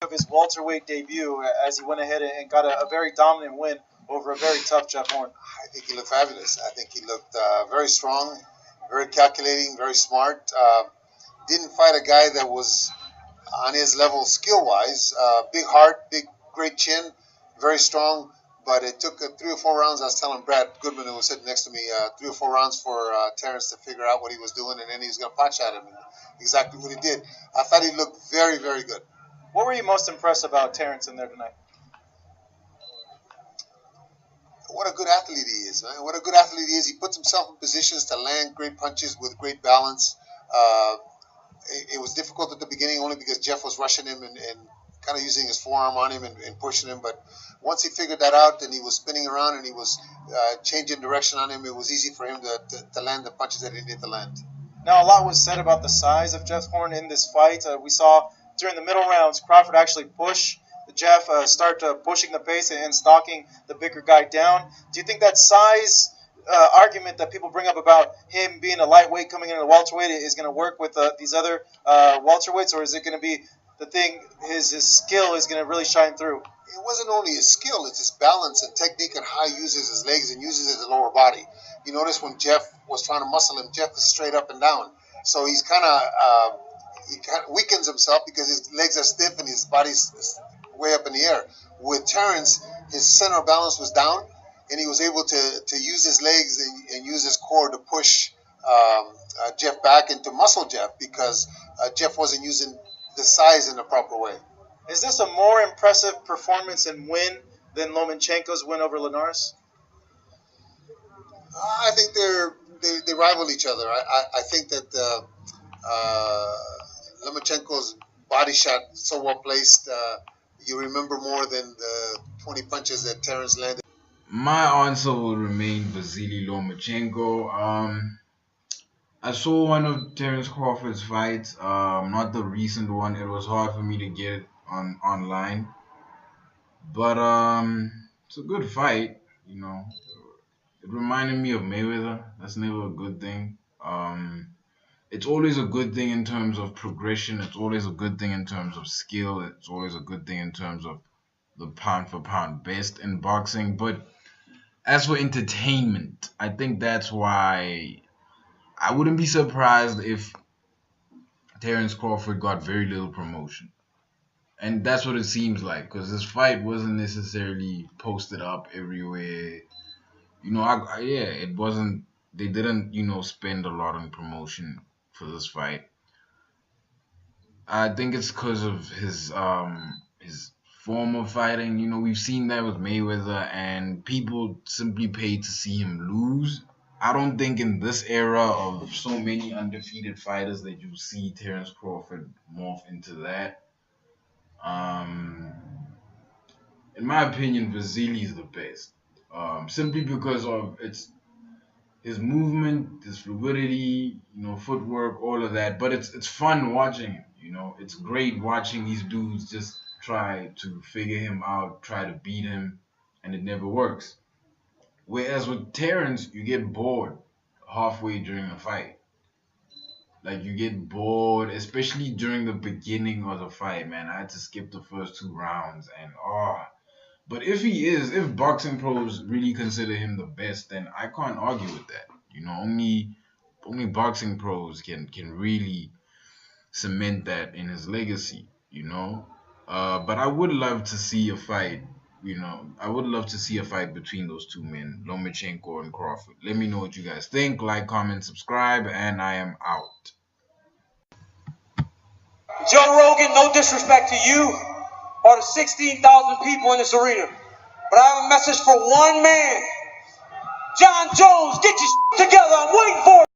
of his welterweight debut as he went ahead and got a very dominant win over a very tough Jeff Horn? I think he looked fabulous. I think he looked very strong, very calculating, very smart. Didn't fight a guy that was on his level skill-wise. Big heart, great chin, very strong. But it took 3 or 4 rounds. I was telling Brad Goodman, who was sitting next to me, 3 or 4 rounds for Terrence to figure out what he was doing, and then he was going to pot shot him. And exactly what he did. I thought he looked very, very good. What were you most impressed about Terrence in there tonight? What a good athlete he is, man. What a good athlete he is. He puts himself in positions to land great punches with great balance. It was difficult at the beginning only because Jeff was rushing him and kind of using his forearm on him and pushing him. But once he figured that out and he was spinning around and he was changing direction on him, it was easy for him to land the punches that he needed to land. Now, a lot was said about the size of Jeff Horn in this fight. We saw during the middle rounds, Crawford actually push Jeff, start pushing the pace and stalking the bigger guy down. Do you think that size argument that people bring up about him being a lightweight coming into the welterweight is going to work with these other welterweights, or is it going to be the thing, his skill is going to really shine through? It wasn't only his skill, it's his balance and technique and how he uses his legs and uses his lower body. You notice when Jeff was trying to muscle him, Jeff is straight up and down. So he's kind of weakens himself because his legs are stiff and his body's way up in the air. With Terrence, his center of balance was down, and he was able to use his legs and use his core to push Jeff back and to muscle Jeff because Jeff wasn't using the size in the proper way. Is this a more impressive performance and win than Lomachenko's win over Linares? I think they rival each other. I think that Lomachenko's body shot so well placed. You remember more than the 20 punches that Terrence landed. My answer will remain Vasily Lomachenko. I saw one of Terrence Crawford's fights, not the recent one. It was hard for me to get it online. But it's a good fight, you know. It reminded me of Mayweather. That's never a good thing. It's always a good thing in terms of progression. It's always a good thing in terms of skill. It's always a good thing in terms of the pound-for-pound best in boxing. But as for entertainment, I think that's why I wouldn't be surprised if Terrence Crawford got very little promotion. And that's what it seems like, because this fight wasn't necessarily posted up everywhere. You know, it wasn't. They didn't, spend a lot on promotion for this fight. I think it's because of his form of fighting. You know, we've seen that with Mayweather, and people simply pay to see him lose. I don't think in this era of so many undefeated fighters that you see Terrence Crawford morph into that. In my opinion, Vasily is the best. Simply because of his movement, his fluidity, footwork, all of that. But it's fun watching him, It's great watching these dudes just try to figure him out, try to beat him, and it never works. Whereas with Terrence, you get bored halfway during a fight. Like, you get bored, especially during the beginning of the fight, man. I had to skip the first 2 rounds, and But if boxing pros really consider him the best, then I can't argue with that. Only boxing pros can really cement that in his legacy, But I would love to see a fight, I would love to see a fight between those two men, Lomachenko and Crawford. Let me know what you guys think. Like, comment, subscribe, and I am out. Joe Rogan, no disrespect to you or the 16,000 people in this arena, but I have a message for one man. John Jones, get your together. I'm waiting for it.